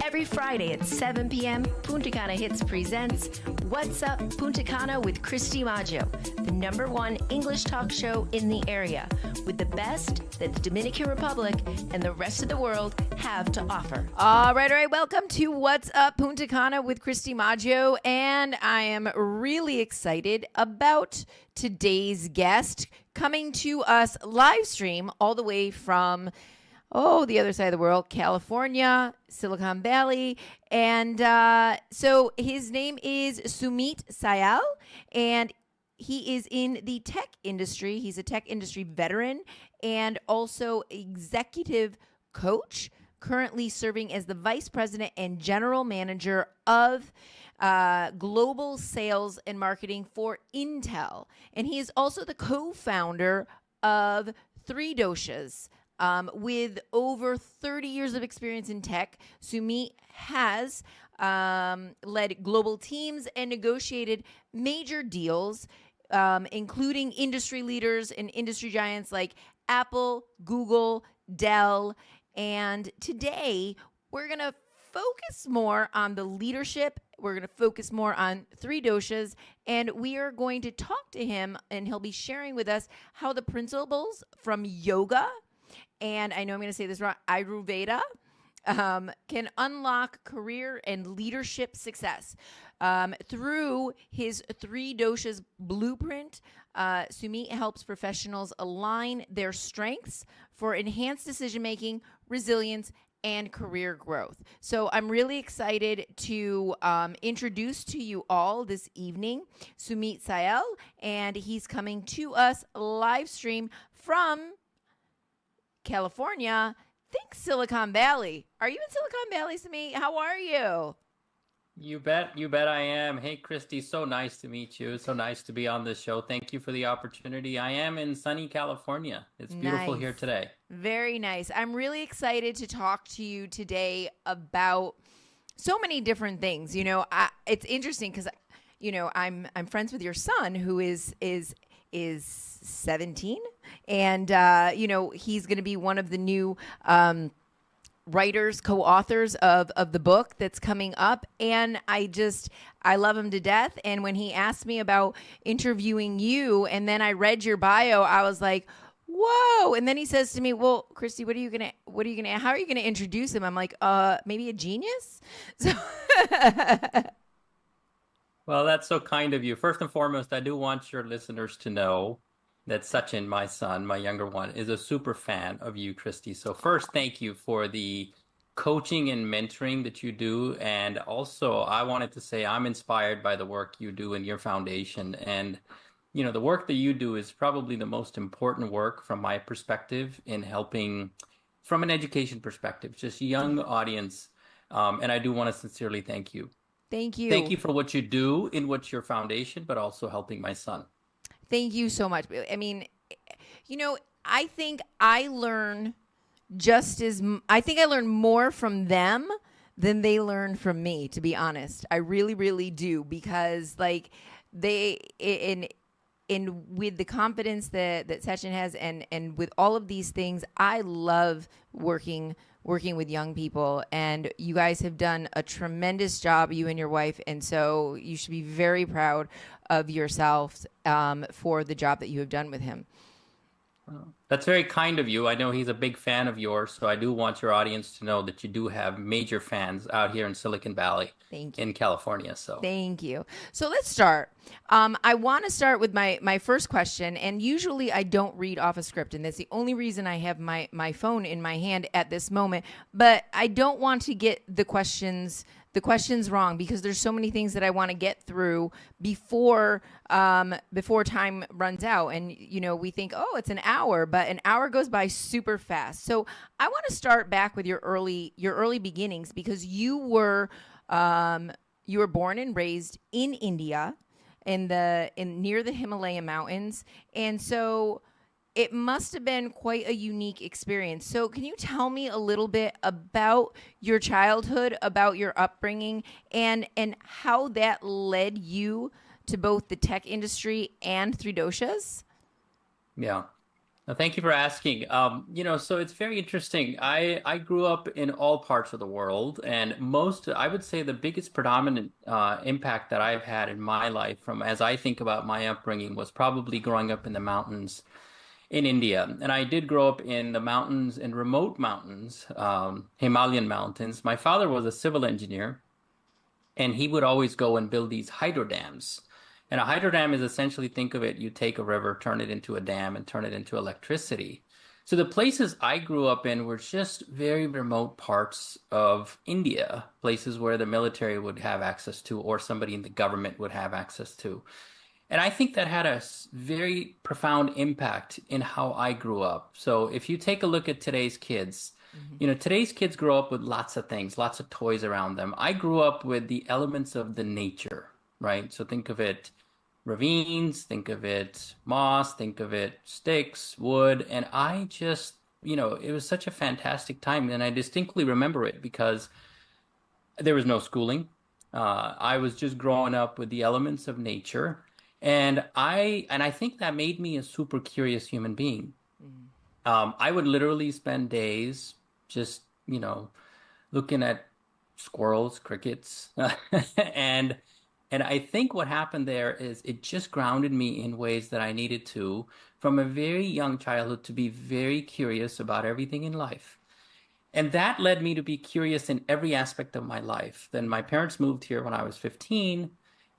Every Friday at 7 p.m., Punta Cana Hits presents What's Up Punta Cana with Christy Maggio, the #1 English talk show in the area, with the best that the Dominican Republic and the rest of the world have to offer. All right. Welcome to What's Up Punta Cana with Christy Maggio, and I am really excited about today's guest coming to us live stream all the way from the other side of the world, California, Silicon Valley. And so his name is Sumeet Syal, and he is in the tech industry. He's a tech industry veteran and also executive coach, currently serving as the vice president and general manager of global sales and marketing for Intel. And he is also the co-founder of Three Doshas. With over 30 years of experience in tech, Sumeet has led global teams and negotiated major deals, including industry leaders and industry giants like Apple, Google, Dell. And today, we're going to focus more on the leadership. We're going to focus more on Three Doshas, and we are going to talk to him, and he'll be sharing with us how the principles from yoga, and I know I'm going to say this wrong, Ayurveda, can unlock career and leadership success. Through his Three Doshas blueprint, Sumeet helps professionals align their strengths for enhanced decision-making, resilience, and career growth. So I'm really excited to introduce to you all this evening Sumeet Syal, and he's coming to us live stream from California. Think Silicon Valley. Are you in Silicon Valley, Sumeet? How are you? You bet I am. Hey, Christy, so nice to meet you. So nice to be on this show. Thank you for the opportunity. I am in sunny California. It's beautiful here today. Very nice. I'm really excited to talk to you today about so many different things. You know, it's interesting because, you know, I'm friends with your son who is 17, and you know, he's going to be one of the new writers, co-authors of the book that's coming up, and I love him to death. And when he asked me about interviewing you, and then I read your bio, I was like, whoa. And then he says to me, well, Christy, how are you gonna introduce him? I'm like, maybe a genius. So well, that's so kind of you. First and foremost, I do want your listeners to know that Sachin, my son, my younger one, is a super fan of you, Christy. So first, thank you for the coaching and mentoring that you do. And also, I wanted to say I'm inspired by the work you do in your foundation. And, you know, the work that you do is probably the most important work from my perspective in helping, from an education perspective, just young audience. And I do want to sincerely thank you. Thank you. Thank you for what you do in what's your foundation, but also helping my son. Thank you so much. I mean, you know, I think I learn more from them than they learn from me, to be honest. I really, really do, because like in with the confidence that Sachin has, and with all of these things, I love working with young people, and you guys have done a tremendous job, you and your wife, and so you should be very proud of yourselves for the job that you have done with him. That's very kind of you. I know he's a big fan of yours, so I do want your audience to know that you do have major fans out here in Silicon Valley. Thank you. In California. So thank you. So let's start. I want to start with my first question, and usually I don't read off a script, and that's the only reason I have my phone in my hand at this moment. But I don't want to get the questions wrong, because there's so many things that I want to get through before time runs out. And, you know, we think, oh, it's an hour, but an hour goes by super fast. So I want to start back with your early beginnings, because you were born and raised in India, near the Himalayan mountains. And so it must have been quite a unique experience. So can you tell me a little bit about your childhood, about your upbringing, and how that led you to both the tech industry and Three Doshas? Yeah. Thank you for asking. So it's very interesting. I grew up in all parts of the world, and I would say the biggest predominant impact that I've had in my life, from as I think about my upbringing, was probably growing up in the mountains in India. And I did grow up in the mountains, in remote mountains, Himalayan mountains. My father was a civil engineer, and he would always go and build these hydro dams. And a hydro dam is essentially, think of it, you take a river, turn it into a dam, and turn it into electricity. So the places I grew up in were just very remote parts of India, places where the military would have access to, or somebody in the government would have access to. And I think that had a very profound impact in how I grew up. So if you take a look at today's kids, Hmm. today's kids grow up with lots of things, lots of toys around them. I grew up with the elements of the nature, right? So think of it ravines, think of it moss, think of it sticks, wood. And I just, it was such a fantastic time. And I distinctly remember it because there was no schooling. I was just growing up with the elements of nature. And I think that made me a super curious human being. Hmm. I would literally spend days just, looking at squirrels, crickets, and and I think what happened there is it just grounded me in ways that I needed to, from a very young childhood, to be very curious about everything in life. And that led me to be curious in every aspect of my life. Then my parents moved here when I was 15,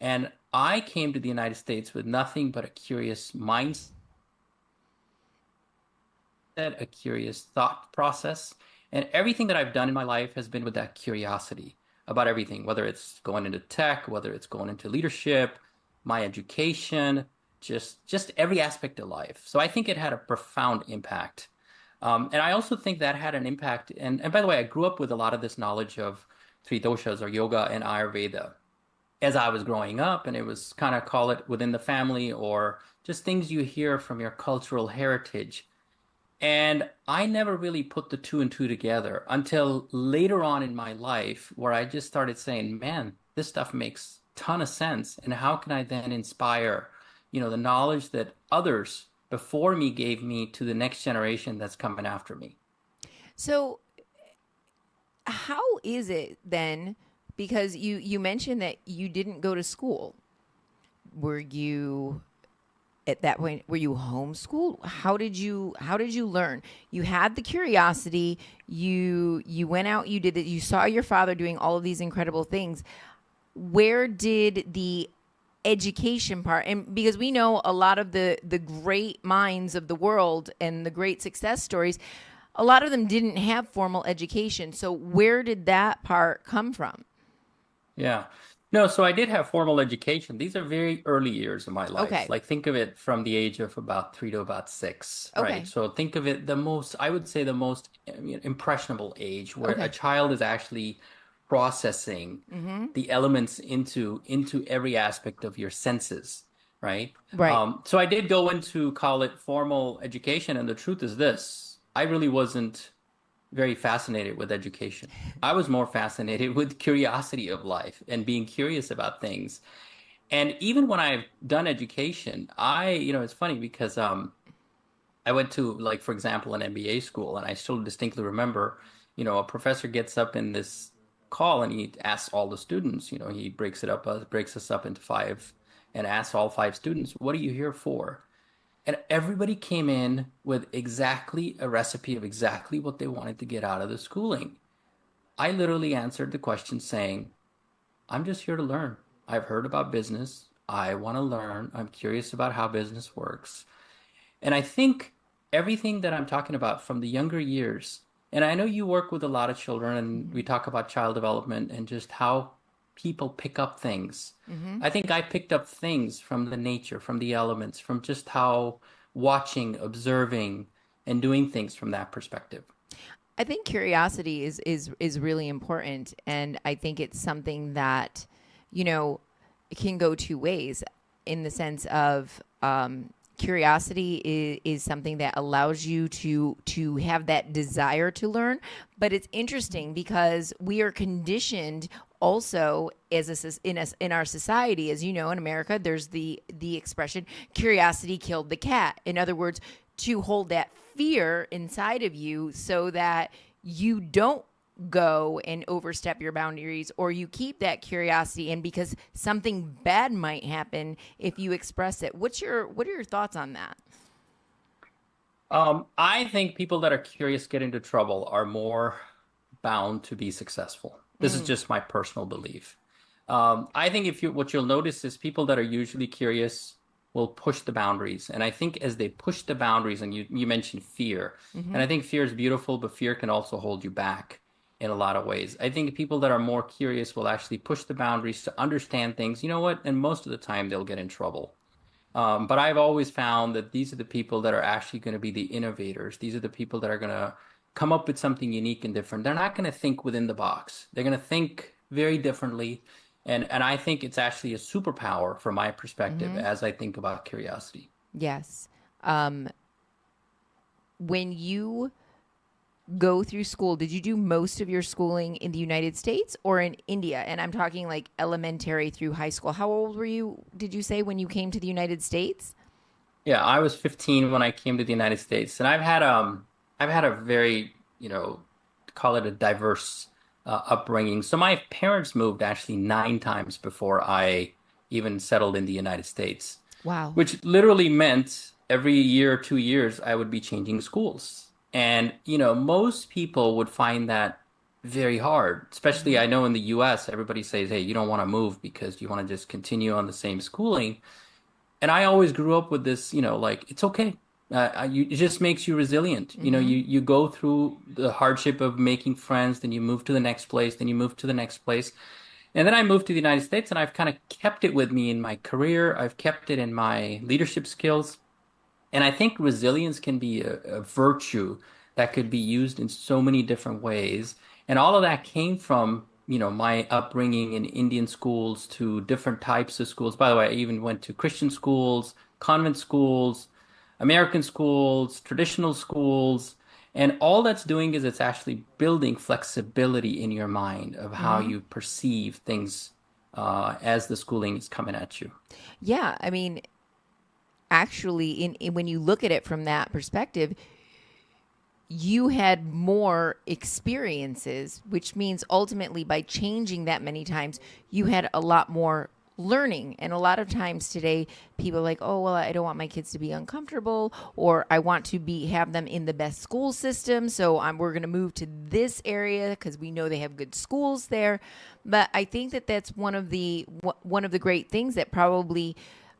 and I came to the United States with nothing but a curious mindset, a curious thought process. And everything that I've done in my life has been with that curiosity about everything, whether it's going into tech, whether it's going into leadership, my education, just every aspect of life. So I think it had a profound impact. And I also think that had an impact. And by the way, I grew up with a lot of this knowledge of three doshas, or yoga and Ayurveda, as I was growing up. And it was kind of, call it, within the family, or just things you hear from your cultural heritage. And I never really put the two and two together until later on in my life, where I just started saying, man, this stuff makes a ton of sense. And how can I then inspire, the knowledge that others before me gave me to the next generation that's coming after me? So how is it then? Because you mentioned that you didn't go to school. Were you at that point, were you homeschooled? How did you learn? You had the curiosity, you went out, you did it, you saw your father doing all of these incredible things. Where did the education part, and because we know a lot of the great minds of the world and the great success stories, a lot of them didn't have formal education. So where did that part come from? Yeah. No, so I did have formal education. These are very early years of my life. Okay. Like, think of it from the age of about 3 to about 6, right? Okay. So think of it, I would say, the most impressionable age, where a Okay. child is actually processing Mm-hmm. the elements into every aspect of your senses, right? Right. So I did go into, call it, formal education, and the truth is this: I really wasn't very fascinated with education. I was more fascinated with curiosity of life and being curious about things. And even when I've done education, it's funny because I went to, like, for example, an MBA school, and I still distinctly remember, a professor gets up in this call and he asks all the students, he breaks us up into five, and asks all five students, "What are you here for?" And everybody came in with exactly a recipe of exactly what they wanted to get out of the schooling. I literally answered the question saying, "I'm just here to learn. I've heard about business. I want to learn. I'm curious about how business works." And I think everything that I'm talking about from the younger years, and I know you work with a lot of children, and we Mm-hmm. talk about child development and just how people pick up things. Mm-hmm. I think I picked up things from the nature, from the elements, from just how watching, observing, and doing things from that perspective. I think curiosity is really important, and I think it's something that, it can go two ways, in the sense of, curiosity is something that allows you to have that desire to learn. But it's interesting because we are conditioned also in our society, as you know, in America, there's the expression, curiosity killed the cat. In other words, to hold that fear inside of you so that you don't go and overstep your boundaries, or you keep that curiosity in because something bad might happen if you express it. What are your thoughts on that? I think people that are curious get into trouble are more bound to be successful. This is just my personal belief. I think what you'll notice is people that are usually curious will push the boundaries. And I think as they push the boundaries, and you mentioned fear, and I think fear is beautiful, but fear can also hold you back in a lot of ways. I think people that are more curious will actually push the boundaries to understand things. You know what? And most of the time they'll get in trouble. But I've always found that these are the people that are actually going to be the innovators. These are the people that are going to come up with something unique and different. They're not going to think within the box. They're going to think very differently. And I think it's actually a superpower from my perspective as I think about curiosity. Yes. When you go through school, did you do most of your schooling in the United States or in India? And I'm talking like elementary through high school. How old were you, did you say, when you came to the United States? Yeah, I was 15 when I came to the United States, and I've had a very, call it a diverse upbringing. So my parents moved actually 9 times before I even settled in the United States, Wow. which literally meant every year or 2 years I would be changing schools. And, most people would find that very hard, especially I know in the US, everybody says, hey, you don't want to move because you want to just continue on the same schooling. And I always grew up with this, like, it's okay. It just makes you resilient. You go through the hardship of making friends, then you move to the next place, then you move to the next place. And then I moved to the United States, and I've kind of kept it with me in my career. I've kept it in my leadership skills. And I think resilience can be a virtue that could be used in so many different ways. And all of that came from, my upbringing in Indian schools to different types of schools. By the way, I even went to Christian schools, convent schools, American schools, traditional schools. And all that's doing is it's actually building flexibility in your mind of how you perceive things as the schooling is coming at you. Yeah. I mean, actually, when you look at it from that perspective, you had more experiences, which means ultimately by changing that many times, you had a lot more learning. And a lot of times today, people are like, oh, well, I don't want my kids to be uncomfortable, or I want to have them in the best school system. So we're going to move to this area because we know they have good schools there. But I think that that's one of the great things that probably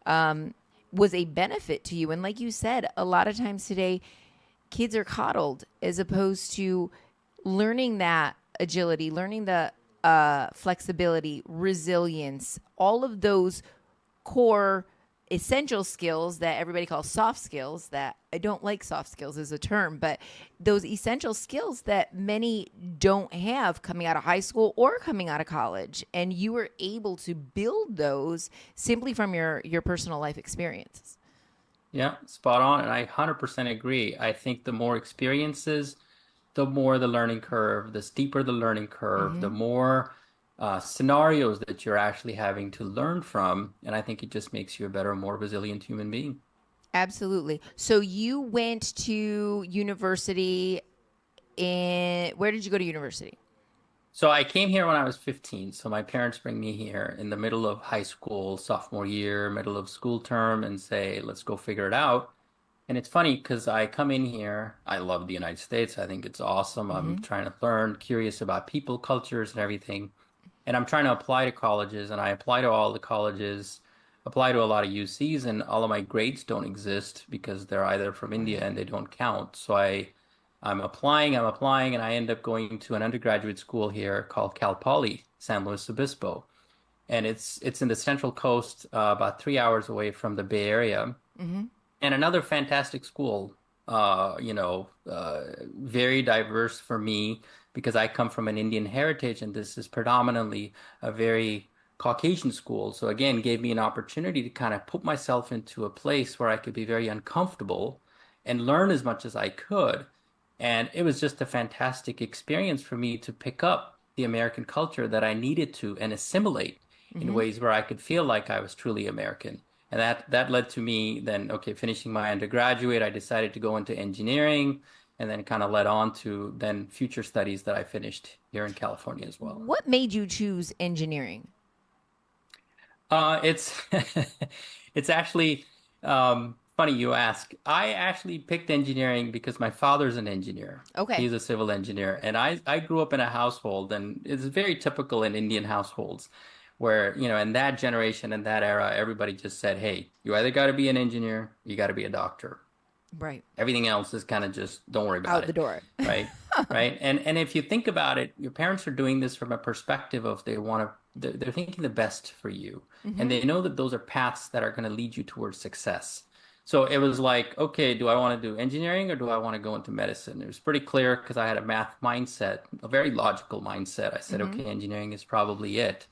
was a benefit to you. And like you said, a lot of times today, kids are coddled as opposed to learning that agility, learning the flexibility, resilience, all of those core essential skills that everybody calls soft skills. That I don't like soft skills as a term, but those essential skills that many don't have coming out of high school or coming out of college. And you were able to build those simply from your personal life experiences. Yeah, spot on. And I 100% agree. I think the more experiences, the more the learning curve, the steeper the learning curve, the more scenarios that you're actually having to learn from. And I think it just makes you a better, more resilient human being. Absolutely. So you went to university where did you go to university? So I came here when I was 15. So my parents bring me here in the middle of high school, sophomore year, middle of school term, and say, let's go figure it out. And it's funny because I come in here, I love the United States. I think it's awesome. I'm trying to learn, curious about people, cultures, and everything. And I'm trying to apply to colleges, and I apply to all the colleges, apply to a lot of UCs, and all of my grades don't exist because they're either from India and they don't count. So I'm applying, and I end up going to an undergraduate school here called Cal Poly, San Luis Obispo. And it's in the Central Coast, about 3 hours away from the Bay Area. And another fantastic school, very diverse for me because I come from an Indian heritage, and this is predominantly a very Caucasian school. So again, gave me an opportunity to kind of put myself into a place where I could be very uncomfortable and learn as much as I could. And it was just a fantastic experience for me to pick up the American culture that I needed to and assimilate in ways where I could feel like I was truly American. And that led to me then, okay, finishing my undergraduate, I decided to go into engineering and then kind of led on to then future studies that I finished here in California as well. What made you choose engineering? It's it's actually funny you ask. I actually picked engineering because my father's an engineer. Okay. He's a civil engineer, and I grew up in a household, and it's very typical in Indian households, where in that generation, in that era, everybody just said, "Hey, you either got to be an engineer, you got to be a doctor. Right. Everything else is kind of just don't worry about Out the it." door. Right? Right? And if you think about it, your parents are doing this from a perspective of they're thinking the best for you. And they know that those are paths that are going to lead you towards success. So it was like, okay, do I want to do engineering or do I want to go into medicine? It was pretty clear because I had a math mindset, a very logical mindset. I said, okay, engineering is probably it.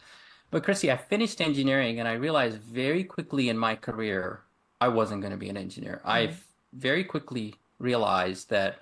But Chrissy, I finished engineering and I realized very quickly in my career, I wasn't going to be an engineer. I very quickly realized that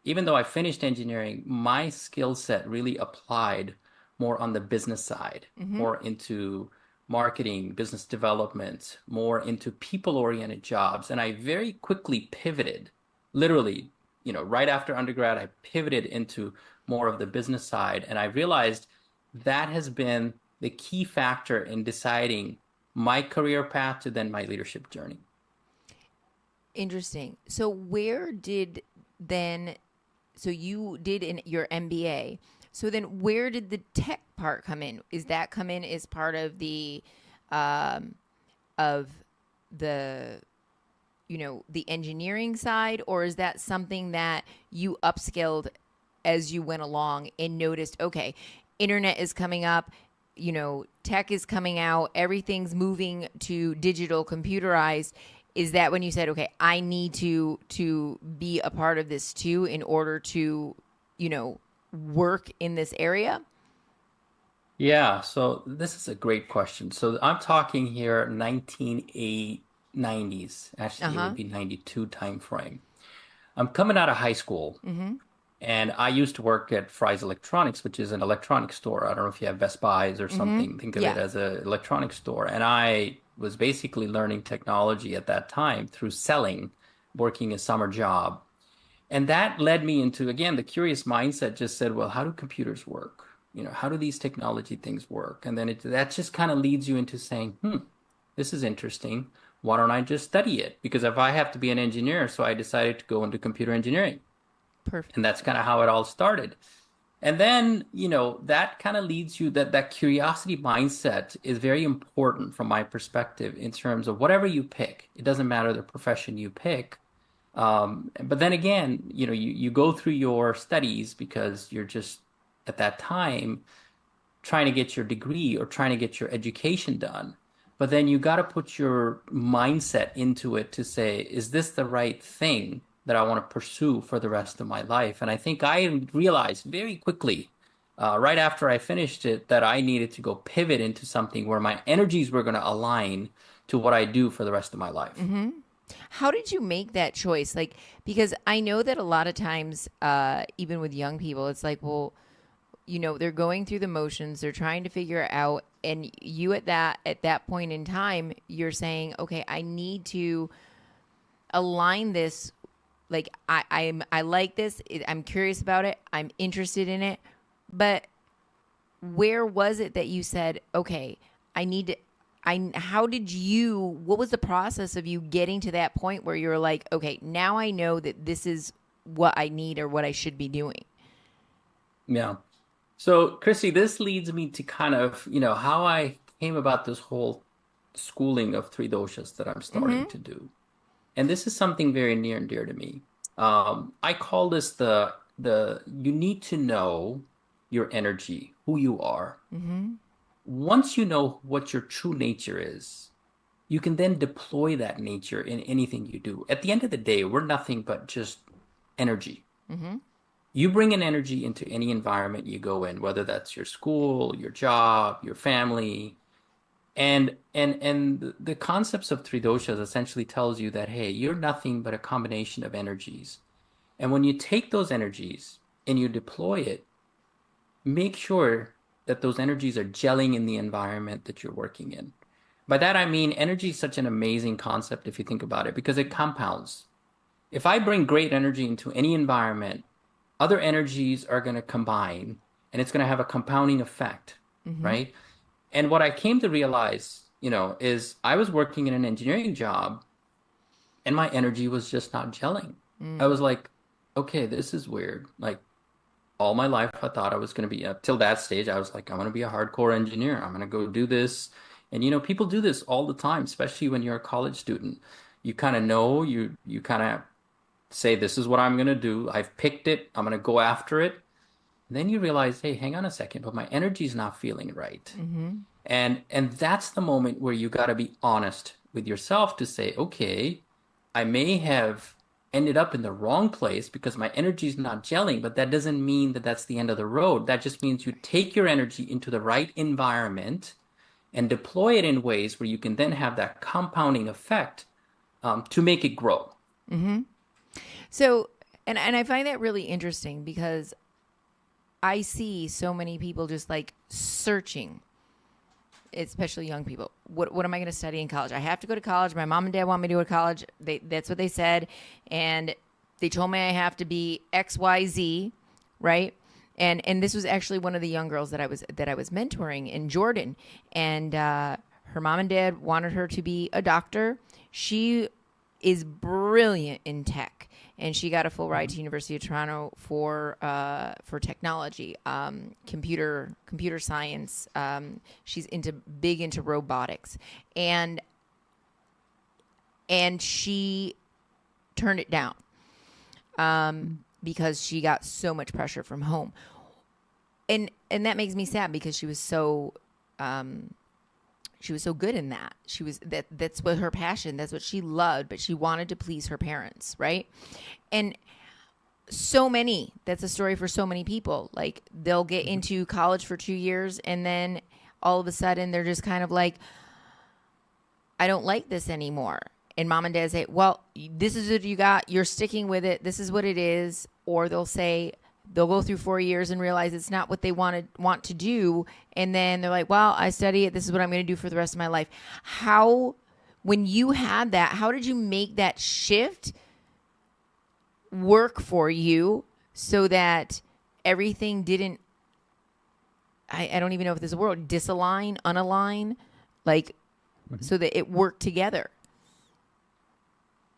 even though I finished engineering, my skill set really applied more on the business side, more into marketing, business development, more into people-oriented jobs. And I very quickly pivoted, literally, right after undergrad, I pivoted into more of the business side. And I realized that has been the key factor in deciding my career path to then my leadership journey. Interesting. So where did then, so you did in your MBA. So then where did the tech part come in? Is that come in as part of the, of the, the engineering side, or is that something that you upskilled as you went along and noticed, okay, internet is coming up, tech is coming out, everything's moving to digital, computerized. Is that when you said, okay, I need to be a part of this too in order to, work in this area? Yeah, so this is a great question. So I'm talking here 1990s. Actually, it would be 92 timeframe. I'm coming out of high school. And I used to work at Fry's Electronics, which is an electronics store. I don't know if you have Best Buys or something. Think of it Yeah. as an electronics store. And I was basically learning technology at that time through selling, working a summer job. And that led me into, again, the curious mindset just said, well, how do computers work? How do these technology things work? And then that just kind of leads you into saying, this is interesting. Why don't I just study it? Because if I have to be an engineer, so I decided to go into computer engineering. Perfect. And that's kind of how it all started. And then, that kind of leads you that curiosity mindset is very important from my perspective in terms of whatever you pick. It doesn't matter the profession you pick. But then again, you go through your studies because you're just at that time trying to get your degree or trying to get your education done. But then you got to put your mindset into it to say, is this the right thing that I want to pursue for the rest of my life? And I think I realized very quickly, right after I finished it, that I needed to go pivot into something where my energies were going to align to what I do for the rest of my life. How did you make that choice? Like, because I know that a lot of times, even with young people, it's like, well, they're going through the motions, they're trying to figure it out. And you at that point in time, you're saying, okay, I need to align this. Like, I like this. I'm curious about it. I'm interested in it. But where was it that you said, okay, what was the process of you getting to that point where you're like, okay, now I know that this is what I need or what I should be doing? Yeah. So, Chrissy, this leads me to kind of, how I came about this whole schooling of three doshas that I'm starting to do. And this is something very near and dear to me. I call this the you need to know your energy, who you are. Once you know what your true nature is, you can then deploy that nature in anything you do. At the end of the day, we're nothing but just energy. You bring an energy into any environment you go in, whether that's your school, your job, your family. And the concepts of three doshas essentially tells you that, hey, you're nothing but a combination of energies. And when you take those energies and you deploy it, make sure that those energies are gelling in the environment that you're working in. By that I mean energy is such an amazing concept if you think about it, because it compounds. If I bring great energy into any environment, other energies are going to combine and it's going to have a compounding effect, right? And what I came to realize, is I was working in an engineering job and my energy was just not gelling. I was like, okay, this is weird. Like all my life, I thought I was going to be, till that stage, I was like, I'm going to be a hardcore engineer. I'm going to go do this. And, people do this all the time, especially when you're a college student. You kind of know, you kind of say, this is what I'm going to do. I've picked it. I'm going to go after it. And then you realize, hey, hang on a second, but my energy's not feeling right. And that's the moment where you got to be honest with yourself to say, okay, I may have ended up in the wrong place because my energy is not gelling, but that doesn't mean that that's the end of the road. That just means you take your energy into the right environment and deploy it in ways where you can then have that compounding effect to make it grow. So, and I find that really interesting because I see so many people just like searching, especially young people. What am I going to study in college? I have to go to college. My mom and dad want me to go to college. That's what they said. And they told me I have to be XYZ, right? And this was actually one of the young girls that I was mentoring in Jordan. And her mom and dad wanted her to be a doctor. She is brilliant in tech. And she got a full ride to University of Toronto for technology, computer science. She's big into robotics, and she turned it down because she got so much pressure from home, and that makes me sad because she was so good in that. That's what her passion, that's what she loved, but she wanted to please her parents, right? And that's a story for so many people. Like they'll get into college for 2 years and then all of a sudden they're just kind of like, I don't like this anymore. And mom and dad say, well, this is what you got. You're sticking with it. This is what it is. Or they'll go through 4 years and realize it's not what they want to do. And then they're like, well, I study it. This is what I'm going to do for the rest of my life. When you had that, how did you make that shift work for you so that everything didn't, I don't even know if there's a word, disalign, unalign, so that it worked together?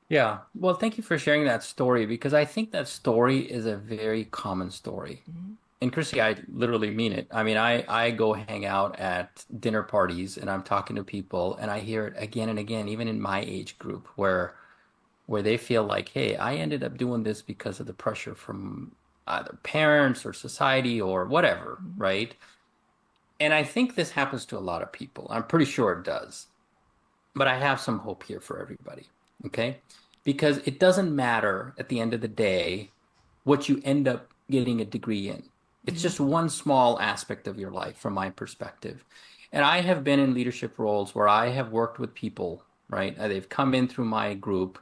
Yeah. Well, thank you for sharing that story because I think that story is a very common story. And Chrissy, I literally mean it. I mean, I go hang out at dinner parties and I'm talking to people and I hear it again and again, even in my age group where they feel like, hey, I ended up doing this because of the pressure from either parents or society or whatever, right? And I think this happens to a lot of people. I'm pretty sure it does. But I have some hope here for everybody. Okay? Because it doesn't matter at the end of the day what you end up getting a degree in. It's just one small aspect of your life from my perspective. And I have been in leadership roles where I have worked with people, right? They've come in through my group.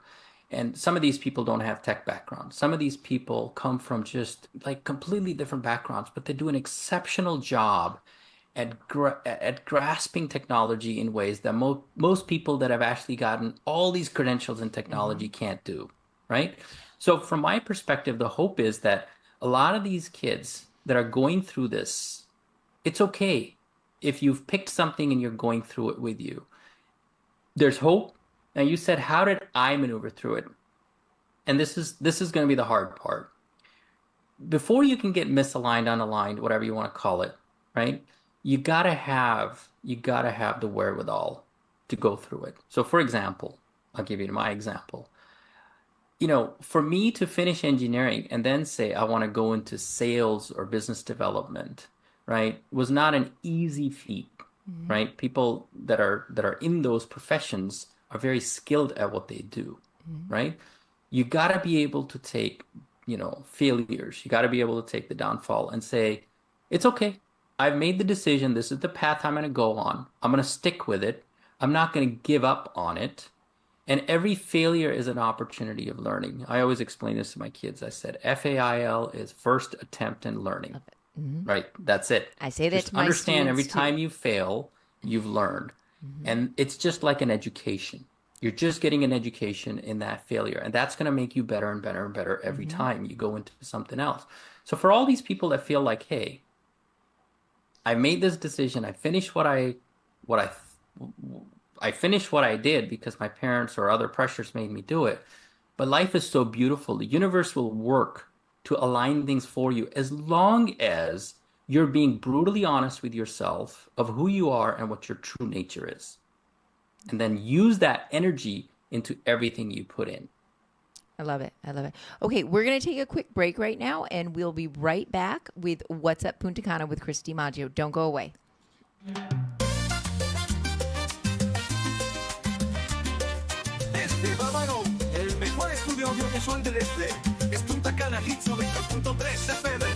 And some of these people don't have tech backgrounds. Some of these people come from just like completely different backgrounds, but they do an exceptional job at grasping technology in ways that most people that have actually gotten all these credentials in technology can't do, right? So from my perspective, the hope is that a lot of these kids that are going through this, it's okay if you've picked something and you're going through it with you. There's hope. Now you said, how did I maneuver through it? And this is going to be the hard part. Before you can get misaligned, unaligned, whatever you want to call it, right? You gotta have the wherewithal to go through it. So for example, I'll give you my example. For me to finish engineering and then say I want to go into sales or business development, right, was not an easy feat, right? People that are in those professions are very skilled at what they do, right? You gotta be able to take, failures. You gotta be able to take the downfall and say, it's okay. I've made the decision. This is the path I'm going to go on. I'm going to stick with it. I'm not going to give up on it. And every failure is an opportunity of learning. I always explain this to my kids. I said, FAIL is first attempt in learning, right? That's it. I say that Just to my understand every students time too. you fail, you've learned. And it's just like an education. You're just getting an education in that failure. And that's going to make you better and better and better every time you go into something else. So for all these people that feel like, hey, I made this decision, I finished I finished what I did because my parents or other pressures made me do it. But life is so beautiful. The universe will work to align things for you as long as you're being brutally honest with yourself of who you are and what your true nature is. And then use that energy into everything you put in. I love it. I love it. Okay, we're going to take a quick break right now, and we'll be right back with What's Up Punta Cana with Christy Maggio. Don't go away. Desde Bávaro, el mejor estudio audiovisual del este es Punta Cana Hits 90.3 FM,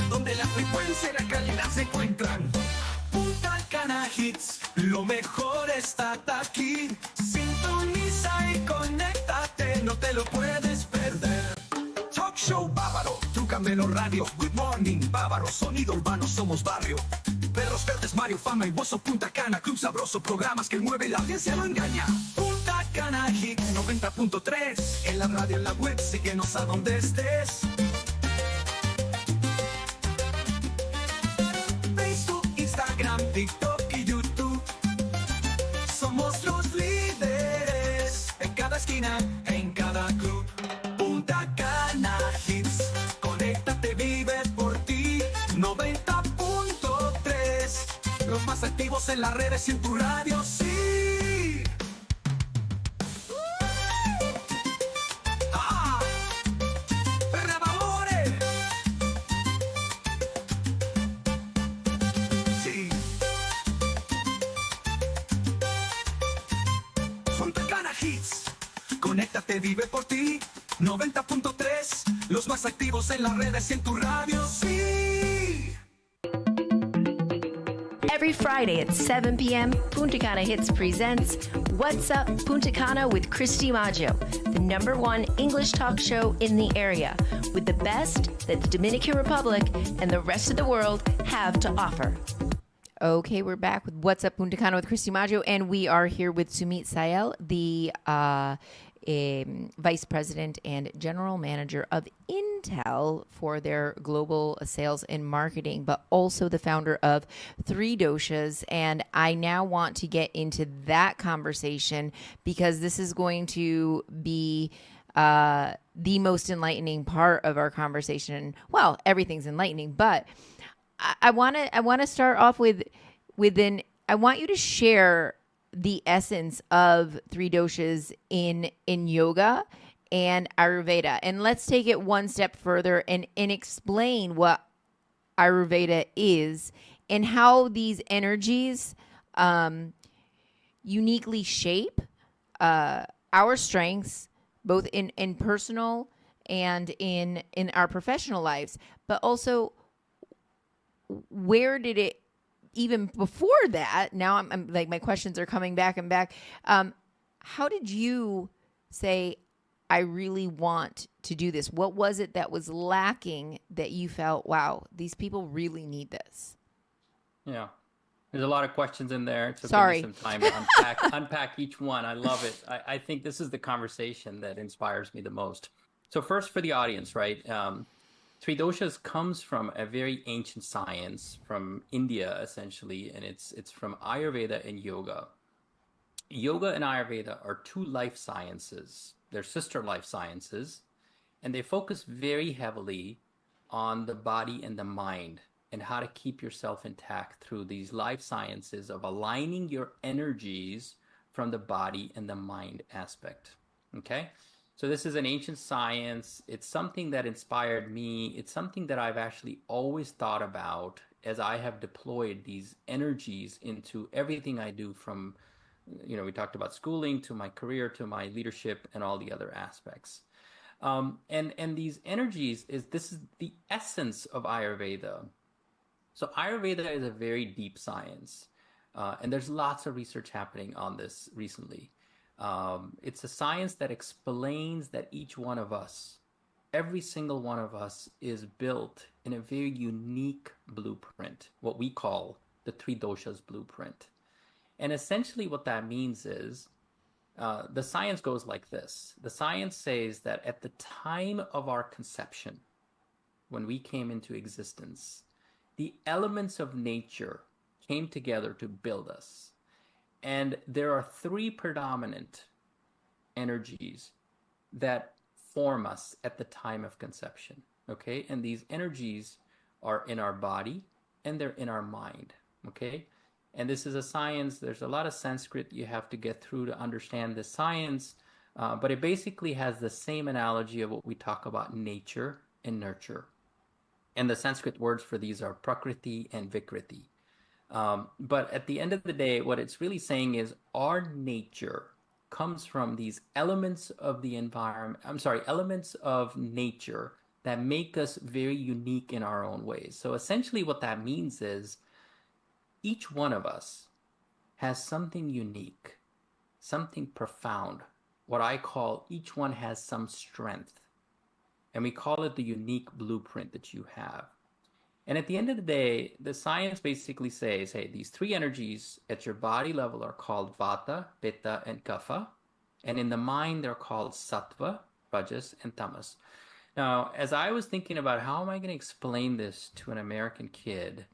donde la frecuencia y la calidad se encuentran. Punta Cana Hits, lo mejor está aquí. Sintoniza y conéctate, no te lo puedes perder. Talk Show Bávaro, tu Camelo Radio. Good Morning Bávaro, sonido urbano, somos barrio. Perros Verdes, Mario, Fama y Bozo, Punta Cana, Club Sabroso, programas que mueve la audiencia, no engaña. Punta Cana Hits 90.3, en la radio, en la web, síguenos a donde estés. Facebook, Instagram, TikTok y YouTube. Somos los líderes en cada esquina, en cada club. Punta Cana Hits, conéctate, vive por ti. 90.3, los más activos en las redes y en tu radio, sí. ¡Ah! ¡Perra Valores! Sí. Punta Cana Hits, conéctate, vive por ti. 90.3, los más activos en las redes y en tu radio, sí. Every Friday at 7 p.m., Punta Cana Hits presents What's Up Punta Cana with Christy Maggio, the #1 English talk show in the area, with the best that the Dominican Republic and the rest of the world have to offer. Okay, we're back with What's Up Punta Cana with Christy Maggio, and we are here with Sumeet Syal, the Vice President and General Manager of Intel for their global sales and marketing, but also the founder of Three Doshas. And I now want to get into that conversation because this is going to be the most enlightening part of our conversation. Well, everything's enlightening, but I want to start off with I want you to share the essence of Three Doshas in yoga and Ayurveda. And let's take it one step further and explain what Ayurveda is and how these energies uniquely shape our strengths, both in personal and in our professional lives, but also where did it, even before that, now I'm like, my questions are coming back and back. How did you say, I really want to do this? What was it that was lacking that you felt, wow, these people really need this? Yeah. There's a lot of questions in there. So Sorry. give me some time to unpack each one. I love it. I think this is the conversation that inspires me the most. So first for the audience, right? Three doshas comes from a very ancient science from India, essentially, and it's from Ayurveda and yoga. Yoga and Ayurveda are two life sciences. They're sister life sciences, and they focus very heavily on the body and the mind and how to keep yourself intact through these life sciences of aligning your energies from the body and the mind aspect. Okay? So this is an ancient science. It's something that inspired me. It's something that I've actually always thought about as I have deployed these energies into everything I do, from, we talked about schooling to my career to my leadership and all the other aspects. And these energies this is the essence of Ayurveda. So Ayurveda is a very deep science, and there's lots of research happening on this recently. It's a science that explains that each one of us, every single one of us, is built in a very unique blueprint, what we call the Three Doshas blueprint. And essentially what that means is the science goes like this. The science says that at the time of our conception, when we came into existence, the elements of nature came together to build us. And there are three predominant energies that form us at the time of conception. Okay? And these energies are in our body and they're in our mind. Okay? And this is a science. There's a lot of Sanskrit you have to get through to understand this science. But it basically has the same analogy of what we talk about nature and nurture. And the Sanskrit words for these are prakriti and vikriti. But at the end of the day, what it's really saying is our nature comes from these elements of the environment, elements of nature that make us very unique in our own ways. So essentially what that means is each one of us has something unique, something profound. What I call each one has some strength. And we call it the unique blueprint that you have. And at the end of the day, the science basically says, hey, these three energies at your body level are called vata, pitta, and kapha. And in the mind, they're called sattva, rajas, and tamas. Now, as I was thinking about how am I going to explain this to an American kid,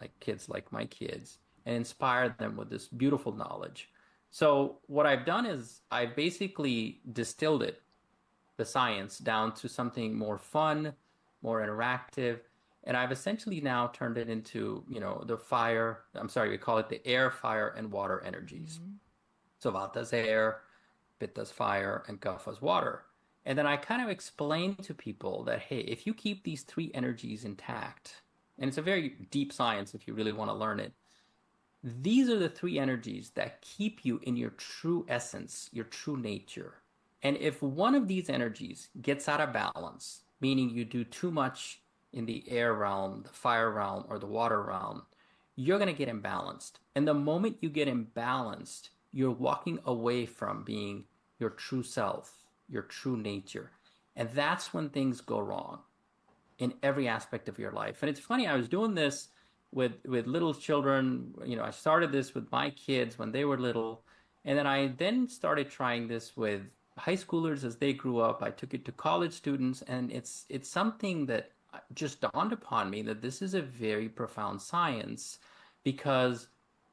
like kids like my kids, and inspire them with this beautiful knowledge. So what I've done is I've basically distilled it, the science, down to something more fun, more interactive. And I've essentially now turned it into, we call it the air, fire, and water energies. Mm-hmm. So Vata's air, Pitta's fire, and Kapha's water. And then I kind of explain to people that, hey, if you keep these three energies intact, and it's a very deep science if you really want to learn it, these are the three energies that keep you in your true essence, your true nature. And if one of these energies gets out of balance, meaning you do too much in the air realm, the fire realm, or the water realm, you're going to get imbalanced. And the moment you get imbalanced, you're walking away from being your true self, your true nature. And that's when things go wrong in every aspect of your life. And it's funny, I was doing this with little children. I started this with my kids when they were little. And then I started trying this with high schoolers as they grew up. I took it to college students. And it's something that just dawned upon me that this is a very profound science, because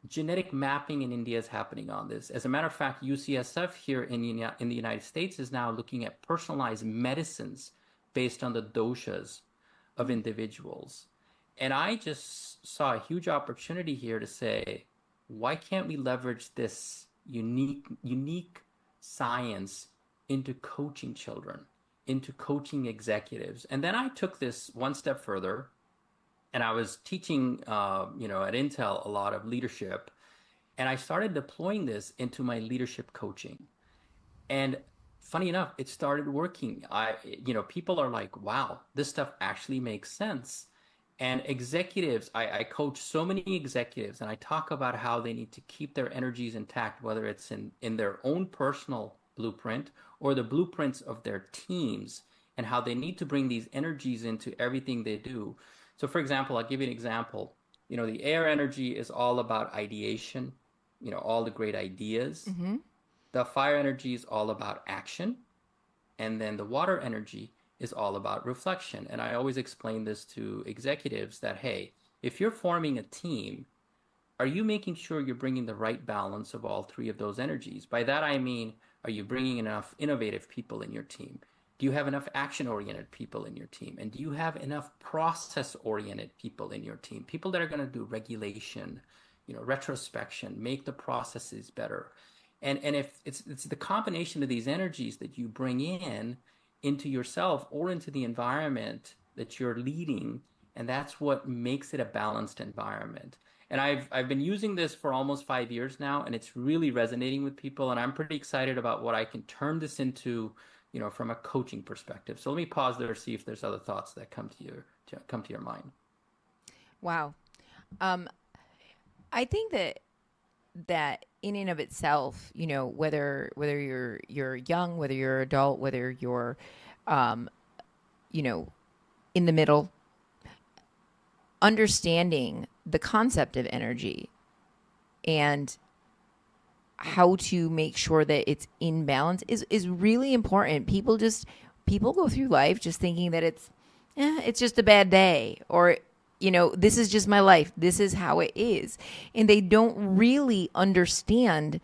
genetic mapping in India is happening on this. As a matter of fact, UCSF here in the United States is now looking at personalized medicines based on the doshas of individuals. And I just saw a huge opportunity here to say, why can't we leverage this unique science into coaching children, into coaching executives? And then I took this one step further, and I was teaching, at Intel, a lot of leadership, and I started deploying this into my leadership coaching. And funny enough, it started working. People are like, wow, this stuff actually makes sense. And executives, I coach so many executives, and I talk about how they need to keep their energies intact, whether it's in their own personal blueprint or the blueprints of their teams, and how they need to bring these energies into everything they do. So for example, I'll give you an example. The air energy is all about ideation, all the great ideas. Mm-hmm. The fire energy is all about action. And then the water energy is all about reflection. And I always explain this to executives that, hey, if you're forming a team, are you making sure you're bringing the right balance of all three of those energies? By that, I mean, are you bringing enough innovative people in your team? Do you have enough action-oriented people in your team? And do you have enough process-oriented people in your team? People that are going to do regulation, retrospection, make the processes better. And if it's the combination of these energies that you bring into yourself or into the environment that you're leading, and that's what makes it a balanced environment. And I've been using this for almost 5 years now, and it's really resonating with people, and I'm pretty excited about what I can turn this into, from a coaching perspective. So let me pause there, see if there's other thoughts that come to your mind. Wow. I think that in and of itself, whether you're young, whether you're adult, whether you're, in the middle, understanding the concept of energy and how to make sure that it's in balance is really important. People go through life just thinking that it's just a bad day, or this is just my life. This is how it is. And they don't really understand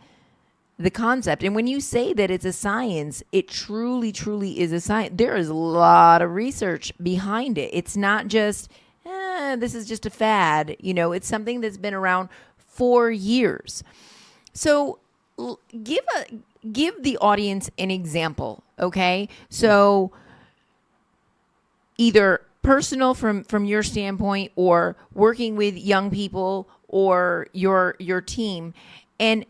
the concept. And when you say that it's a science, it truly, truly is a science. There is a lot of research behind it. It's not just, this is just a fad. It's something that's been around for years. So give the audience an example, okay? So either personal from your standpoint, or working with young people or your team, and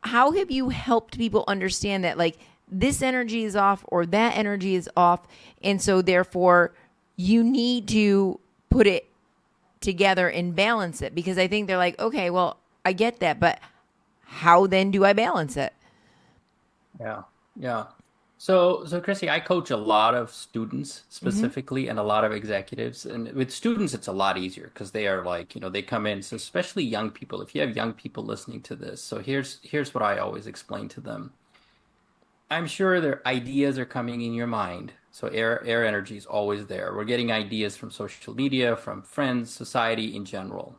how have you helped people understand that, like, this energy is off or that energy is off, and so therefore you need to put it together and balance it? Because I think they're like, okay, well, I get that, but how then do I balance it? Yeah. So Chrissy, I coach a lot of students specifically, and a lot of executives. And with students, it's a lot easier because they are like, they come in. So especially young people, if you have young people listening to this, so here's what I always explain to them. I'm sure their ideas are coming in your mind. So air energy is always there. We're getting ideas from social media, from friends, society in general.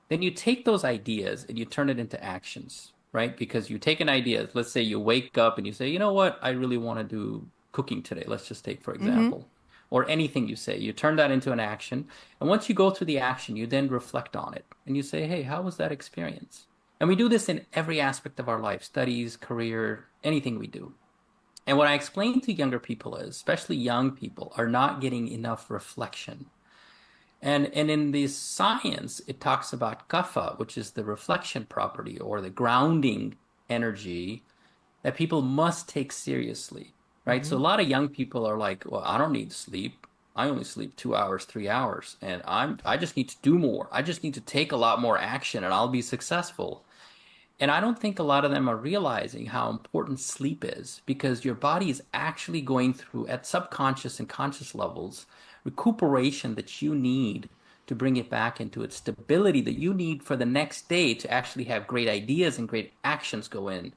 Then you take those ideas and you turn it into actions, right? Because you take an idea. Let's say you wake up and you say, you know what? I really want to do cooking today. Let's just take, for example, or anything you say. You turn that into an action. And once you go through the action, you then reflect on it. And you say, hey, how was that experience? And we do this in every aspect of our life, studies, career, anything we do. And what I explain to younger people is, especially young people, are not getting enough reflection. And in the science, it talks about kapha, which is the reflection property or the grounding energy that people must take seriously, right? So a lot of young people are like, well, I don't need sleep. I only sleep 2 hours, 3 hours, and I just need to do more. I just need to take a lot more action and I'll be successful. And I don't think a lot of them are realizing how important sleep is, because your body is actually going through, at subconscious and conscious levels, recuperation that you need to bring it back into its stability that you need for the next day to actually have great ideas and great actions go in.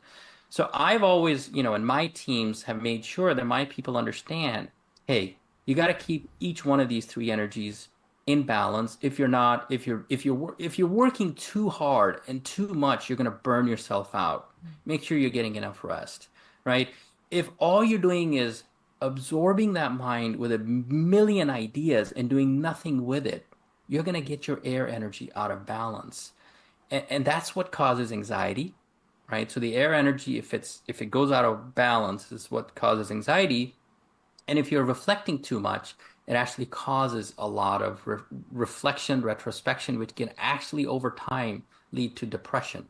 So I've always, and my teams have made sure that my people understand, hey, you got to keep each one of these three energies in balance. If you're working too hard and too much, you're going to burn yourself out. Make sure you're getting enough rest, right? If all you're doing is absorbing that mind with a million ideas and doing nothing with it, you're going to get your air energy out of balance. And that's what causes anxiety, right? So the air energy, if it goes out of balance, is what causes anxiety. And if you're reflecting too much, it actually causes a lot of reflection, retrospection, which can actually over time lead to depression.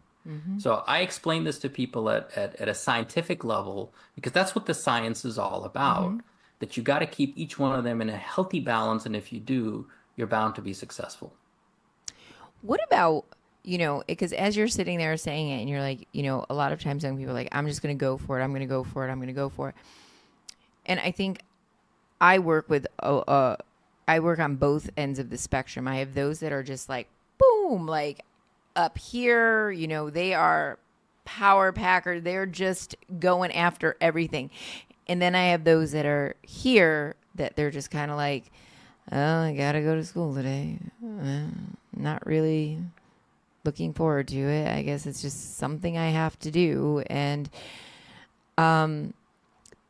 So I explain this to people at a scientific level, because that's what the science is all about, that you got to keep each one of them in a healthy balance. And if you do, you're bound to be successful. What about, because as you're sitting there saying it and you're like, a lot of times young people are like, I'm just going to go for it. I'm going to go for it. I'm going to go for it. And I think I work on both ends of the spectrum. I have those that are just like, boom, like up here, they are power packer. They're just going after everything. And then I have those that are here that they're just kind of like, oh, I got to go to school today. Not really looking forward to it. I guess it's just something I have to do. And,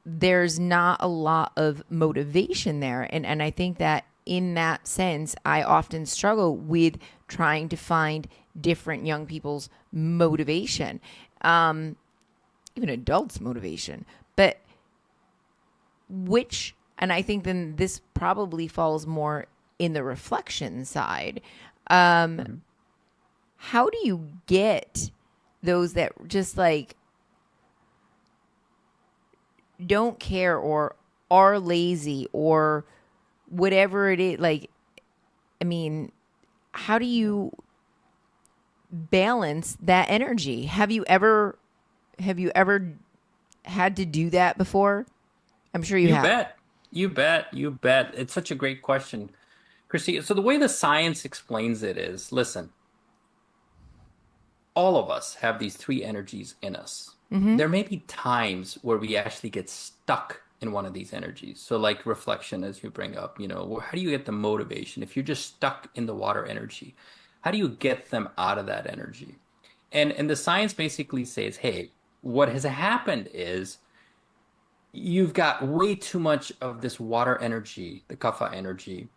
there's not a lot of motivation there. And I think that in that sense, I often struggle with trying to find different young people's motivation, even adults' motivation. But and I think then this probably falls more in the reflection side. How do you get those that just like don't care or are lazy or whatever it is? Like, I mean, how do you balance that energy? Have you ever had to do that before? I'm sure you have. You bet. It's such a great question, Christy. So the way the science explains it is, listen, all of us have these three energies in us. There may be times where we actually get stuck in one of these energies. So like reflection, as you bring up, how do you get the motivation? If you're just stuck in the water energy, how do you get them out of that energy? And the science basically says, hey, what has happened is you've got way too much of this water energy, the kapha energy.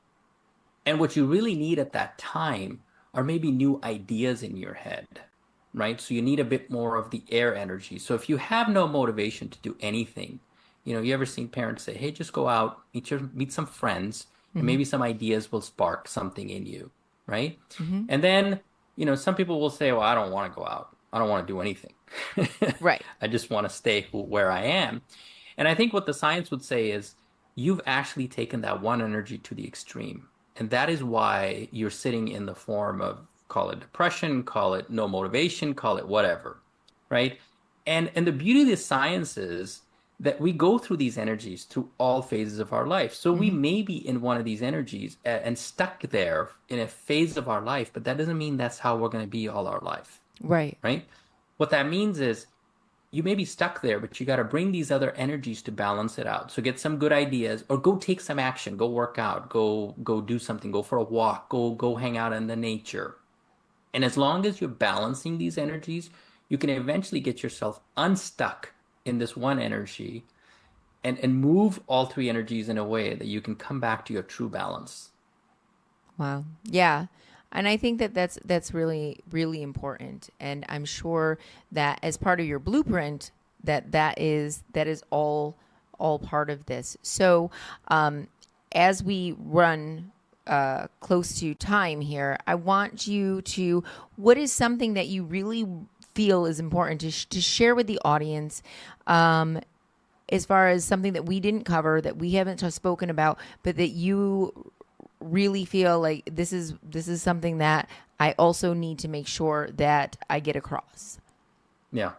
And what you really need at that time are maybe new ideas in your head, right? So you need a bit more of the air energy. So if you have no motivation to do anything, you ever seen parents say, hey, just go out, meet some friends, and maybe some ideas will spark something in you, right? And then, some people will say, well, I don't want to go out. I don't want to do anything. Right. I just want to stay where I am. And I think what the science would say is you've actually taken that one energy to the extreme. And that is why you're sitting in the form of, call it depression, call it no motivation, call it whatever, right? And the beauty of this science is that we go through these energies through all phases of our life. So we may be in one of these energies and stuck there in a phase of our life, but that doesn't mean that's how we're going to be all our life. Right. Right? What that means is you may be stuck there, but you got to bring these other energies to balance it out. So get some good ideas or go take some action, go work out, go do something, go for a walk, go hang out in the nature. And as long as you're balancing these energies, you can eventually get yourself unstuck in this one energy and move all three energies in a way that you can come back to your true balance. Wow. Yeah. And I think that that's really, really important. And I'm sure that as part of your blueprint, that is all part of this. So as we run close to time here, I want you to, what is something that you really feel is important to share with the audience as far as something that we didn't cover, that we haven't spoken about, but that you really feel like this is something that I also need to make sure that I get across? Yeah.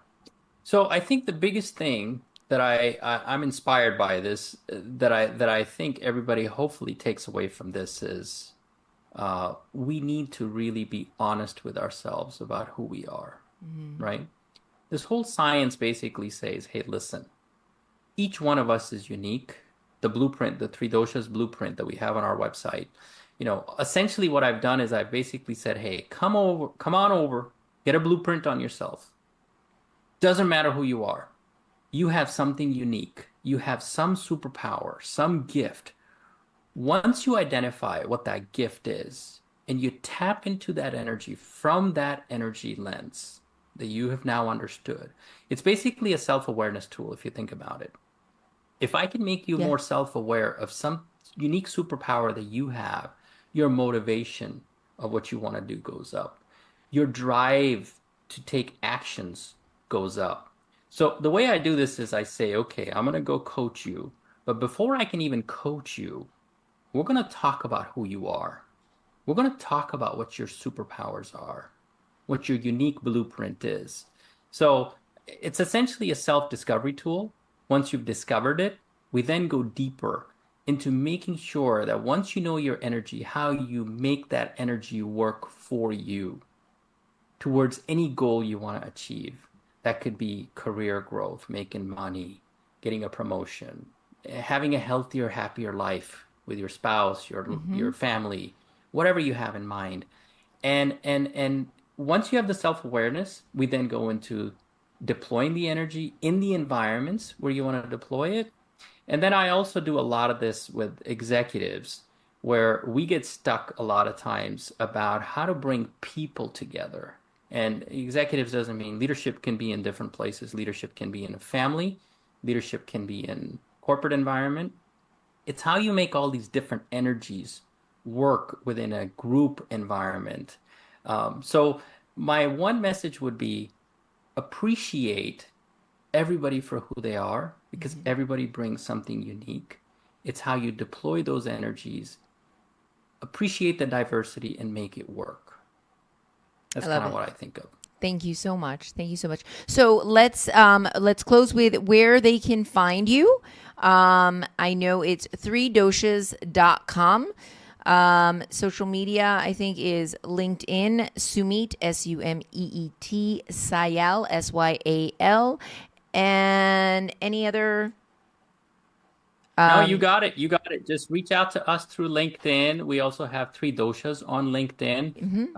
So I think the biggest thing that I'm inspired by this, that I think everybody hopefully takes away from this is we need to really be honest with ourselves about who we are, right? This whole science basically says, hey, listen, each one of us is unique. The blueprint, the three doshas blueprint that we have on our website, essentially what I've done is I've basically said, hey, come on over, get a blueprint on yourself. Doesn't matter who you are. You have something unique. You have some superpower, some gift. Once you identify what that gift is and you tap into that energy from that energy lens that you have now understood, it's basically a self-awareness tool if you think about it. If I can make you more self-aware of some unique superpower that you have, your motivation of what you want to do goes up. Your drive to take actions goes up. So the way I do this is I say, okay, I'm going to go coach you. But before I can even coach you, we're going to talk about who you are. We're going to talk about what your superpowers are, what your unique blueprint is. So it's essentially a self-discovery tool. Once you've discovered it, we then go deeper into making sure that once you know your energy, how you make that energy work for you towards any goal you want to achieve. That could be career growth, making money, getting a promotion, having a healthier, happier life with your spouse, your family, whatever you have in mind. And once you have the self-awareness, we then go into deploying the energy in the environments where you want to deploy it. And then I also do a lot of this with executives where we get stuck a lot of times about how to bring people together. And executives doesn't mean leadership can be in different places. Leadership can be in a family. Leadership can be in corporate environment. It's how you make all these different energies work within a group environment. So my one message would be appreciate everybody for who they are, because everybody brings something unique. It's how you deploy those energies, appreciate the diversity, and make it work. That's kind of what I think of. Thank you so much. Thank you so much. So let's close with where they can find you. I know it's 3doshas.com. Social media, I think, is LinkedIn, Sumeet, Sumeet, Syal, Syal. And any other? No, you got it. You got it. Just reach out to us through LinkedIn. We also have 3 doshas on LinkedIn.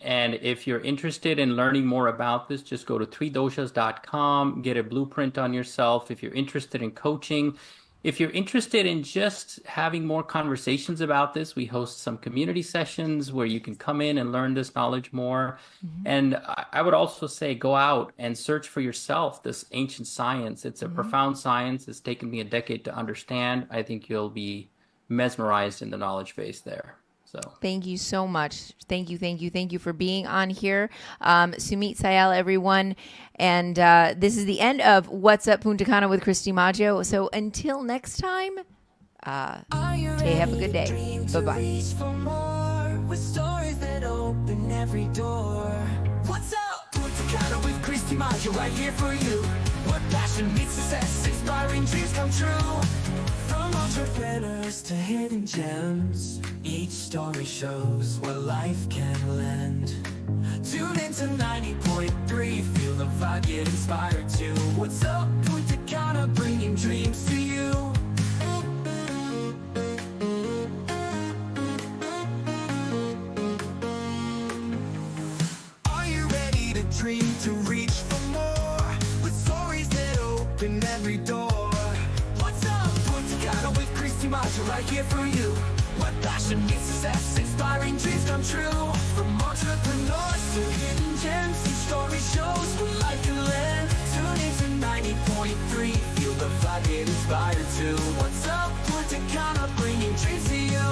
And if you're interested in learning more about this, just go to 3doshas.com, get a blueprint on yourself. If you're interested in coaching, if you're interested in just having more conversations about this, we host some community sessions where you can come in and learn this knowledge more. And I would also say go out and search for yourself this ancient science. It's a profound science. It's taken me a decade to understand. I think you'll be mesmerized in the knowledge base there. So Thank you so much. Thank you for being on here. Sumeet Syal, everyone. And this is the end of What's Up Punta Cana with Christy Maggio. So until next time, have a good day. Bye-bye. For more, with stories that open every door. What's up? Punta Cana with Christy Maggio, right here for you. What passion meets success, inspiring dreams come true. From entrepreneurs to hidden gems, each story shows what life can lend. Tune into 90.3, feel the vibe, get inspired too. What's up, Punta Cana, bringing dreams to you. Are you ready to dream, to reach for more? With stories that open every door. What's up, Punta Cana with Christy Maggio, right here for you. What passion meets success, inspiring dreams come true. From entrepreneurs to hidden gems, each story shows what life can lend. Tune into 90.3, feel the vibe, get inspired too. What's up, Punta Cana, bringing dreams to you.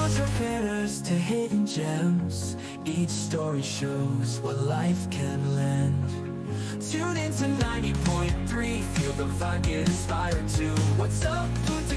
Entrepreneurs to hidden gems, each story shows what life can lend. Tune into 90.3, feel the vibe, get inspired too. What's up, Punta